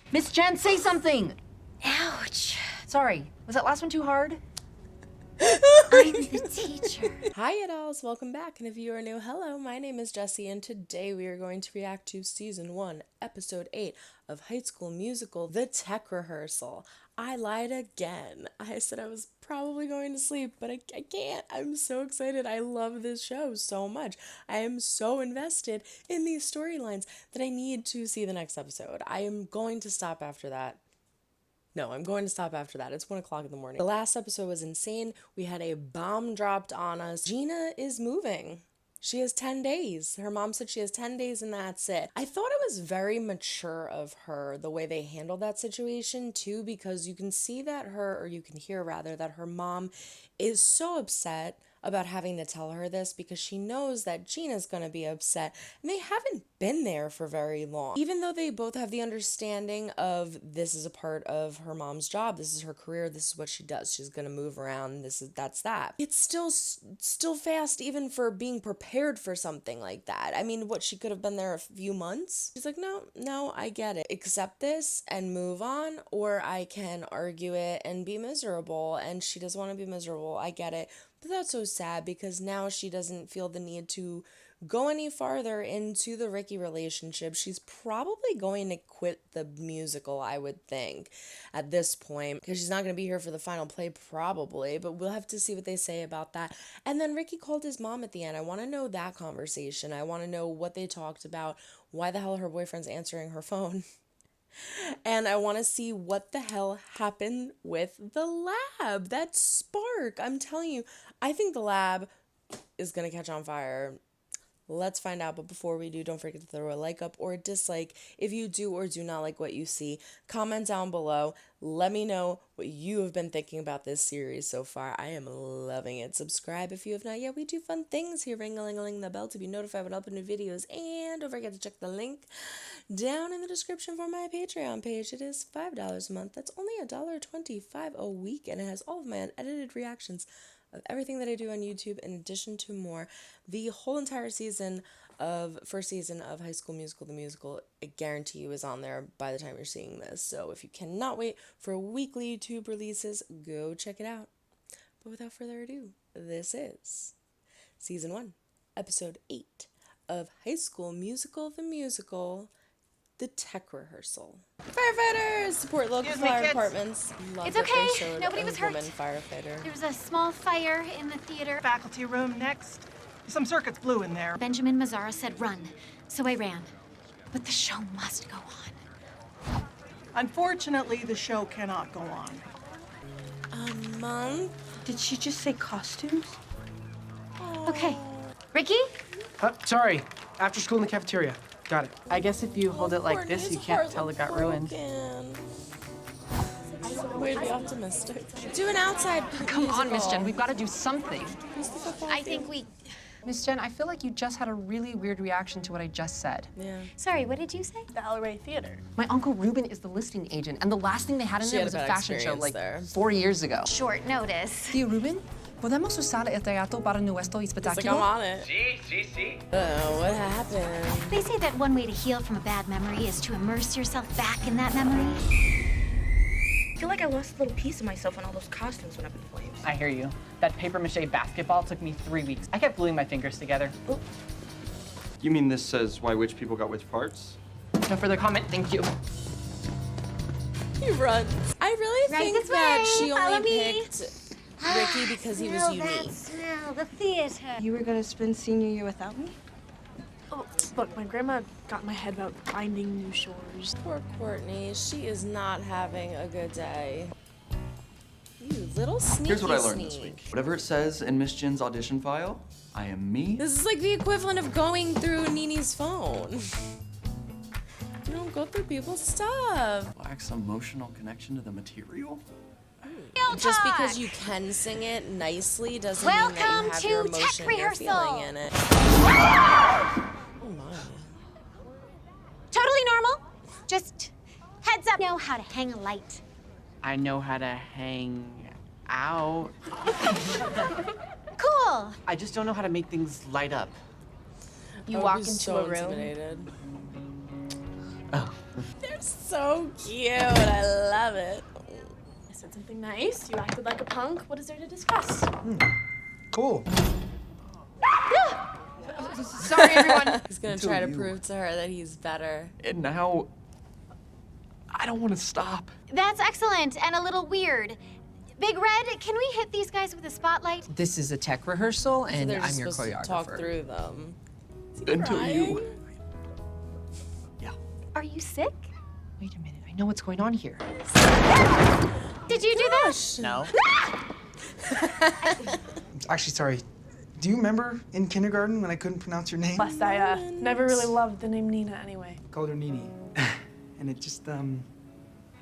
Miss Jen, say something! Ouch. Sorry, was that last one too hard? I'm the teacher. Hi adults, welcome back, and if you are new, hello, my name is Jessie, and today we are going to react to Season 1, Episode 8 of High School Musical, The Tech Rehearsal. I lied again. I said I was probably going to sleep, but I can't. I'm so excited. I love this show so much. I am so invested in these storylines that I need to see the next episode. I am going to stop after that. No, I'm going to stop after that. It's 1 o'clock in the morning. The last episode was insane. We had a bomb dropped on us. Gina is moving. She has 10 days. Her mom said she has 10 days and that's it. I thought it was very mature of her, the way they handled that situation too, because you can see that you can hear rather, that her mom is so upset about having to tell her this because she knows that Gina's going to be upset, and they haven't been there for very long. Even though they both have the understanding of this is a part of her mom's job, this is her career, this is what she does, she's going to move around, that's that. It's still fast even for being prepared for something like that. I mean, what, she could have been there a few months? She's like, no, I get it. Accept this and move on, or I can argue it and be miserable, and she doesn't want to be miserable. I get it. But that's so sad because now she doesn't feel the need to go any farther into the Ricky relationship. She's probably going to quit the musical, I would think, at this point, because she's not going to be here for the final play probably, but we'll have to see what they say about that. And then Ricky called his mom at the end. I want to know that conversation. I want to know what they talked about, why the hell her boyfriend's answering her phone. And I want to see what the hell happened with the lab, that spark. I'm telling you, I think the lab is going to catch on fire. Let's find out, but before we do, don't forget to throw a like up or a dislike if you do or do not like what you see. Comment down below. Let me know what you have been thinking about this series so far. I am loving it. Subscribe if you have not yet. We do fun things here. Ring-a-ling-a-ling the bell to be notified when I upload new videos. And don't forget to check the link down in the description for my Patreon page. It is $5 a month. That's only $1.25 a week, and it has all of my unedited reactions of everything that I do on YouTube, in addition to more. The whole entire first season of High School Musical, the musical, I guarantee you is on there by the time you're seeing this. So if you cannot wait for weekly YouTube releases, go check it out. But without further ado, this is Season 1, Episode 8 of High School Musical, the musical, The Tech Rehearsal. Firefighters! Support local fire departments. Love It's okay. that they showed Nobody a was hurt. woman firefighter. There was a small fire in the theater. Faculty room next. Some circuits blew in there. Benjamin Mazzara said run, so I ran. But the show must go on. Unfortunately, the show cannot go on. A month? Did she just say costumes? Okay. Ricky? Sorry. After school in the cafeteria. Got it. I guess if you hold it like this, you can't tell it got ruined. Way to be optimistic. Do an outside Come on, Miss Jen, we've got to do something. I think we... Miss Jen, I feel like you just had a really weird reaction to what I just said. Yeah. Sorry, what did you say? Ballet Theater. My Uncle Ruben is the listing agent, and the last thing they had in there was a fashion show like there. 4 years ago. Short notice. Tío Ruben, ¿podemos usar el teatro para nuestro It's like espectáculo? I'm on it. What happened? They say that one way to heal from a bad memory is to immerse yourself back in that memory. I feel like I lost a little piece of myself when all those costumes went up in flames. I hear you. That papier-mâché basketball took me 3 weeks. I kept gluing my fingers together. Oop. You mean this says why which people got which parts? No further comment, thank you. He runs. I really Right think this that way. she Follow only me. picked Ricky because he was Smell unique. that smell, the theater. You were gonna spend senior year without me? Oh, look, my grandma got in my head about finding new shores. Poor Courtney. She is not having a good day. You little sneaky Here's what I learned sneak. this week. Whatever it says in Miss Jen's audition file, I am me. This is like the equivalent of going through Nini's phone. You don't go through people's stuff. Lacks emotional connection to the material. Just because you can sing it nicely doesn't mean that Welcome you have to your Tech emotion and your Rehearsal. feeling in it. Oh my. Totally normal. Just heads up. Know how to hang a light. I know how to hang out. Cool. I just don't know how to make things light up. You walk into a room. Intimidated. They're so cute. I love it. I said something nice. You acted like a punk. What is there to discuss? Cool. Sorry, everyone. He's gonna try to prove to her that he's better. And now, I don't want to stop. That's excellent and a little weird. Big Red, can we hit these guys with a spotlight? This is a tech rehearsal, So and they're I'm just your supposed to choreographer. talk through them. Is he Until crying? you. Are you sick? Wait a minute. I know what's going on here. Did you do that? No. Actually, sorry. Do you remember in kindergarten when I couldn't pronounce your name? Plus, I never really loved the name Nina anyway. Called her Nini. And it just,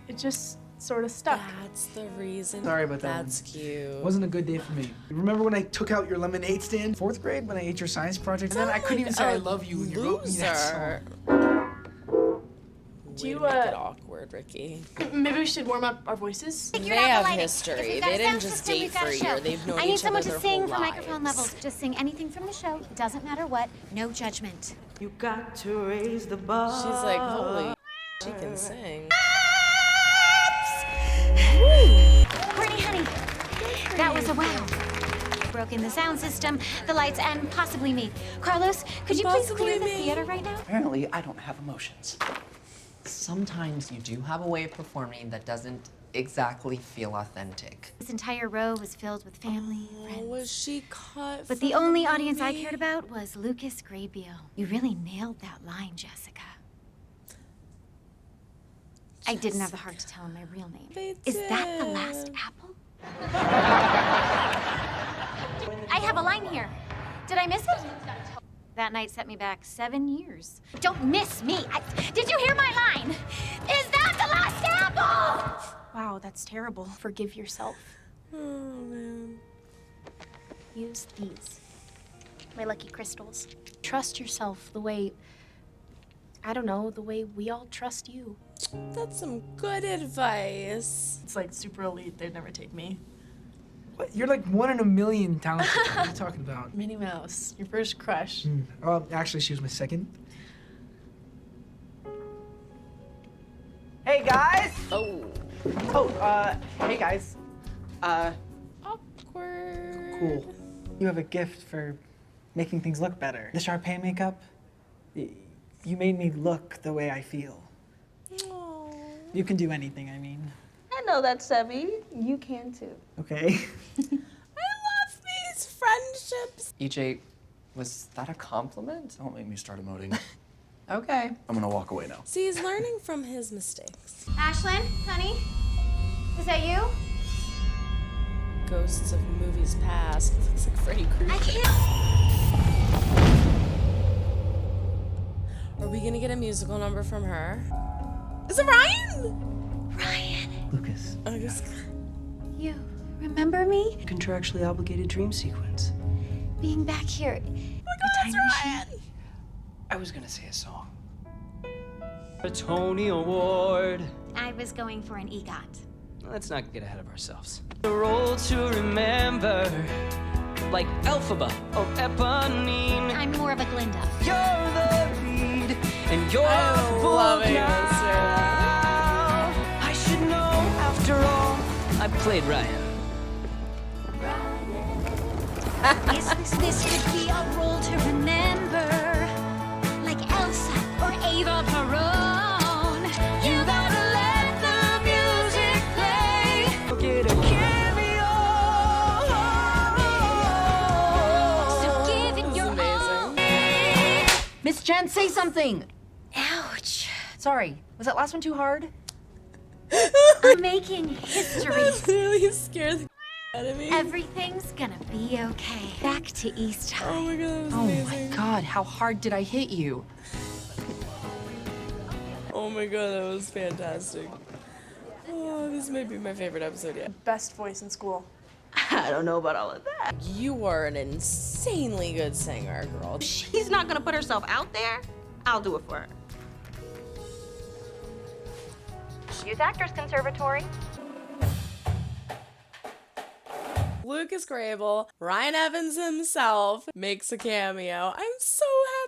It just sort of stuck. That's the reason. Sorry about that That's cute. wasn't a good day for me. Remember when I took out your lemonade stand? 4th grade when I ate your science project? And then I couldn't even say I love you when you wrote me that song. Do you, Way to make it awkward, Ricky. Maybe we should warm up our voices? They have history. They didn't just date for a year. They've known I need each someone other to their sing whole for microphone lives. levels. Just sing anything from the show. It doesn't matter what. No judgment. You got to raise the bar. She's like, holy, she can sing. Brittany, honey, that was a wow. Broken the sound system, the lights, and possibly me. Carlos, could you please clear the theater right now? Apparently, I don't have emotions. Sometimes you do have a way of performing that doesn't exactly feel authentic. This entire row was filled with family, friends. Was she cut? But the only audience I cared about was Lucas Grabeel. You really nailed that line, Jessica. I didn't have the heart to tell him my real name. Is that the last apple? I have a line here. Did I miss it? That night set me back 7 years. Don't miss me. Did you hear my line? Is that the last apple? Wow, that's terrible. Forgive yourself. Oh, man. Use these. My lucky crystals. Trust yourself the way, I don't know, the way we all trust you. That's some good advice. It's like super elite. They'd never take me. What? You're like 1 in a million talented. What are you talking about? Minnie Mouse, your first crush. Well, actually, she was my second. Hey guys! Oh. Hey guys. Awkward. Cool. You have a gift for making things look better. The Sharpay makeup, you made me look the way I feel. Aww. You can do anything, I mean. I know that, Sebby. You can too. Okay. I love these friendships. EJ, was that a compliment? Don't make me start emoting. Okay. I'm gonna walk away now. See, he's learning from his mistakes. Ashlyn, honey, is that you? Ghosts of movies past. Looks like Freddy Krueger. I can't. Are we gonna get a musical number from her? Is it Ryan? Ryan, Lucas. you remember me? Contractually obligated dream sequence. Being back here. Oh my God, it's Ryan. I was gonna say a song. A Tony Award. I was going for an EGOT. Let's not get ahead of ourselves. The role to remember, like Elphaba or Eponine. I'm more of a Glinda. You're the lead, and you're I'm full loving now. this right I should know after all. I played Ryan. This could be a role to remember, like Elsa or Ava Perón. You gotta let the music play. Get a cameo. So give it your all. Miss Jen, say something. Ouch. Sorry. Was that last one too hard? I'm making history. Literally scared the out of me. Everything's gonna be okay. Back to East High. Oh my God, that was Oh amazing. my God, how hard did I hit you? Oh my God, that was fantastic. Oh, this might be my favorite episode yet. Best voice in school. I don't know about all of that. You are an insanely good singer, girl. She's not gonna put herself out there. I'll do it for her. Youth Actors Conservatory. Lucas Grabeel, Ryan Evans himself, makes a cameo. I'm so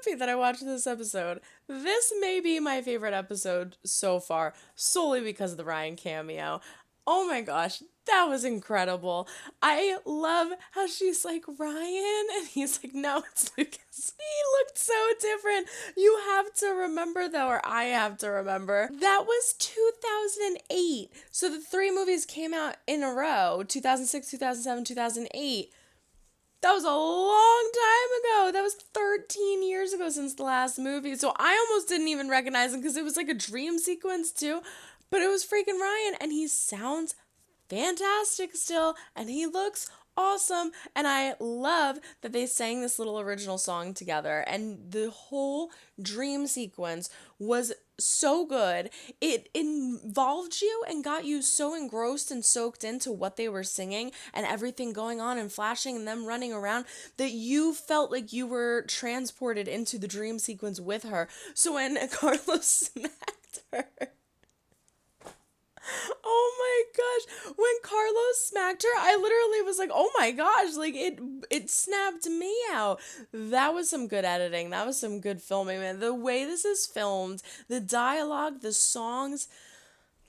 happy that I watched this episode. This may be my favorite episode so far, solely because of the Ryan cameo. Oh my gosh, that was incredible. I love how she's like, Ryan, and he's like, no, it's Lucas. He looked so different. You have to remember, though, or I have to remember, that was 2008. So the 3 movies came out in a row, 2006, 2007, 2008. That was a long time ago. That was 13 years ago since the last movie. So I almost didn't even recognize him because it was like a dream sequence too. But it was freaking Ryan, and he sounds fantastic still, and he looks awesome. And I love that they sang this little original song together, and the whole dream sequence was so good. It involved you and got you so engrossed and soaked into what they were singing and everything going on and flashing and them running around that you felt like you were transported into the dream sequence with her. So when Carlos smacked her, oh my gosh, when Carlos smacked her, I literally was like, oh my gosh, like it snapped me out. That was some good editing. That was some good filming, man. The way this is filmed, the dialogue, the songs,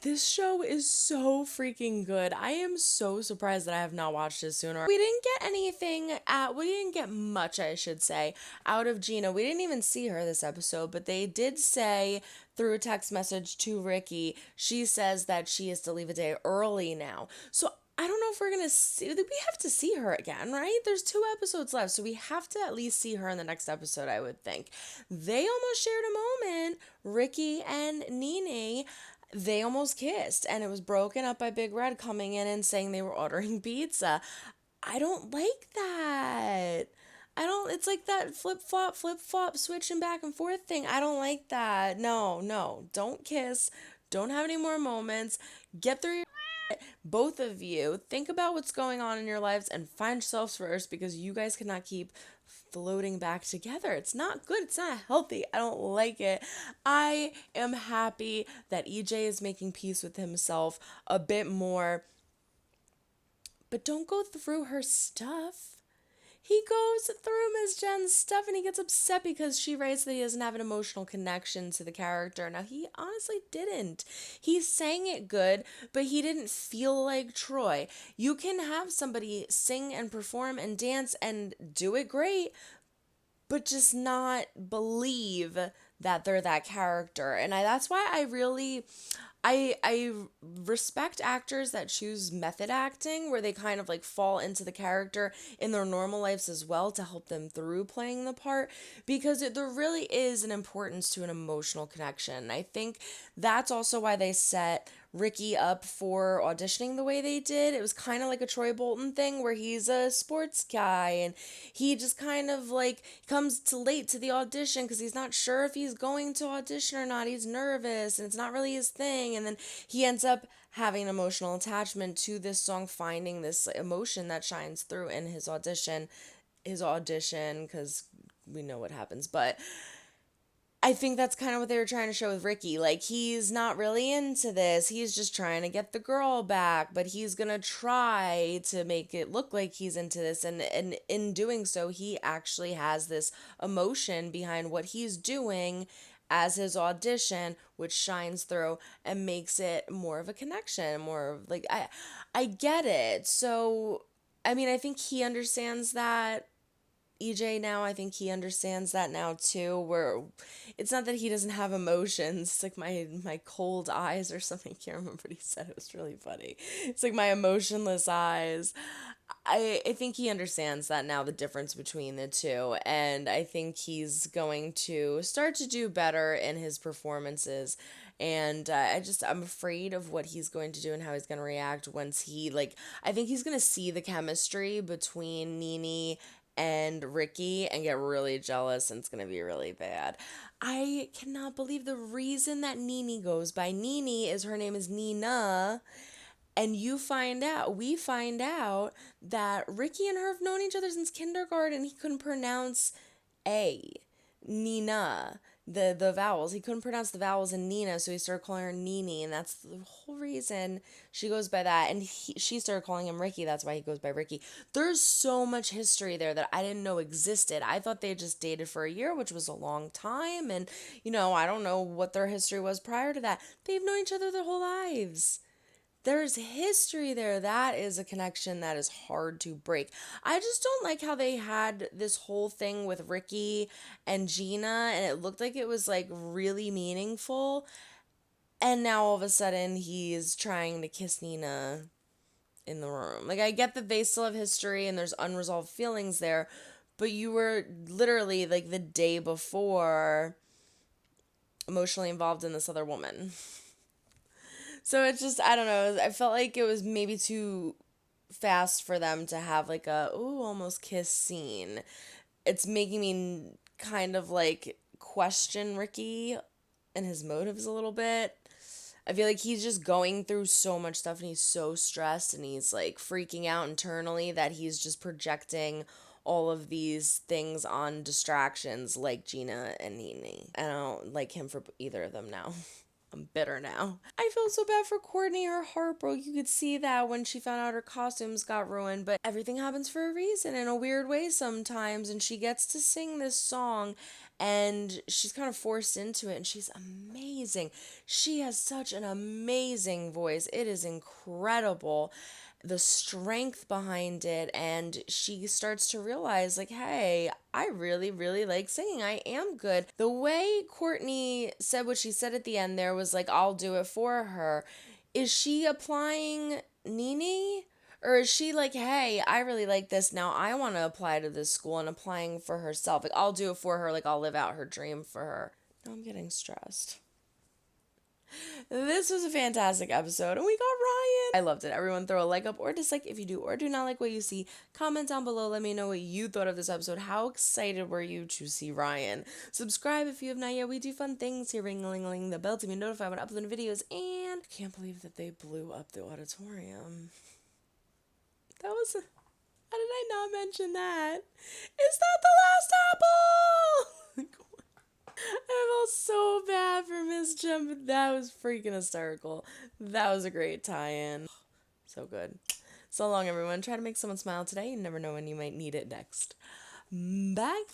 this show is so freaking good. I am so surprised that I have not watched it sooner. We didn't get much, I should say, out of Gina. We didn't even see her this episode, but they did say through a text message to Ricky, she says that she is to leave a day early now. So I don't know if we're gonna see, we have to see her again, right? There's 2 episodes left, so we have to at least see her in the next episode, I would think. They almost shared a moment, Ricky and Nene. They almost kissed, and it was broken up by Big Red coming in and saying they were ordering pizza. I don't like that. It's like that flip-flop, switching back and forth thing. I don't like that. No, don't kiss. Don't have any more moments. Get through your both of you. Think about what's going on in your lives and find yourselves first, because you guys cannot keep floating back together. It's not good. It's not healthy. I don't like it. I am happy that EJ is making peace with himself a bit more, but don't go through her stuff. He goes through Miss Jen's stuff and he gets upset because she writes that he doesn't have an emotional connection to the character. Now, he honestly didn't. He sang it good, but he didn't feel like Troy. You can have somebody sing and perform and dance and do it great, but just not believe that they're that character. And that's why I respect actors that choose method acting, where they kind of like fall into the character in their normal lives as well to help them through playing the part, because there really is an importance to an emotional connection. I think that's also why they set Ricky up for auditioning the way they did. It was kind of like a Troy Bolton thing where he's a sports guy and he just kind of like comes late to the audition because he's not sure if he's going to audition or not. He's nervous and it's not really his thing. And then he ends up having an emotional attachment to this song, finding this emotion that shines through in his audition, because we know what happens. But I think that's kind of what they were trying to show with Ricky. Like, he's not really into this. He's just trying to get the girl back, but he's going to try to make it look like he's into this. And in doing so, he actually has this emotion behind what he's doing as his audition, which shines through and makes it more of a connection, more of like, I get it. So, I mean, I think he understands that. EJ now, I think he understands that now too, where it's not that he doesn't have emotions. It's like my cold eyes or something. I can't remember what he said. It was really funny. It's like my emotionless eyes. I think he understands that now, the difference between the two, and I think he's going to start to do better in his performances. And I'm afraid of what he's going to do and how he's going to react once I think he's going to see the chemistry between Nene and Ricky and get really jealous, and it's going to be really bad. I cannot believe the reason that Nene goes by Nene is her name is Nina, and we find out that Ricky and her have known each other since kindergarten. He couldn't pronounce A. Nina. the vowels. He couldn't pronounce the vowels in Nina, so he started calling her Nini, and that's the whole reason she goes by that. And she started calling him Ricky. That's why he goes by Ricky. There's so much history there that I didn't know existed. I thought they just dated for a year, which was a long time, and I don't know what their history was prior to that. They've known each other their whole lives. There's history there. That is a connection that is hard to break. I just don't like how they had this whole thing with Ricky and Gina, and it looked like it was like really meaningful. And now all of a sudden he's trying to kiss Nina in the room. Like, I get that they still have history and there's unresolved feelings there, but you were literally like the day before emotionally involved in this other woman. So it's just, I don't know, I felt like it was maybe too fast for them to have like a, ooh, almost kiss scene. It's making me kind of like question Ricky and his motives a little bit. I feel like he's just going through so much stuff and he's so stressed and he's like freaking out internally that he's just projecting all of these things on distractions like Gina and Nini. And I don't like him for either of them now. I'm bitter now. I feel so bad for Courtney. Her heart broke. You could see that when she found out her costumes got ruined. But everything happens for a reason in a weird way sometimes. And she gets to sing this song and she's kind of forced into it. And she's amazing. She has such an amazing voice. It is incredible. The strength behind it, and she starts to realize like, hey, I really, really like singing. I am good. The way Courtney said what she said at the end there was like, I'll do it for her. Is she applying Nini? Or is she like, hey, I really like this. Now I want to apply to this school and applying for herself. Like, I'll do it for her. Like, I'll live out her dream for her. Now I'm getting stressed. This was a fantastic episode, and we got Ryan. I loved it. Everyone throw a like up or dislike if you do or do not like what you see. Comment down below. Let me know what you thought of this episode. How excited were you to see Ryan? Subscribe if you have not yet. We do fun things here. Ring-a-ling-a-ling the bell to be notified when I upload videos. And I can't believe that they blew up the auditorium. That was... How did I not mention that? Is that the last apple? I felt so bad for Miss Jem, but that was freaking hysterical. That was a great tie-in. So good. So long, everyone. Try to make someone smile today. You never know when you might need it next. Bye.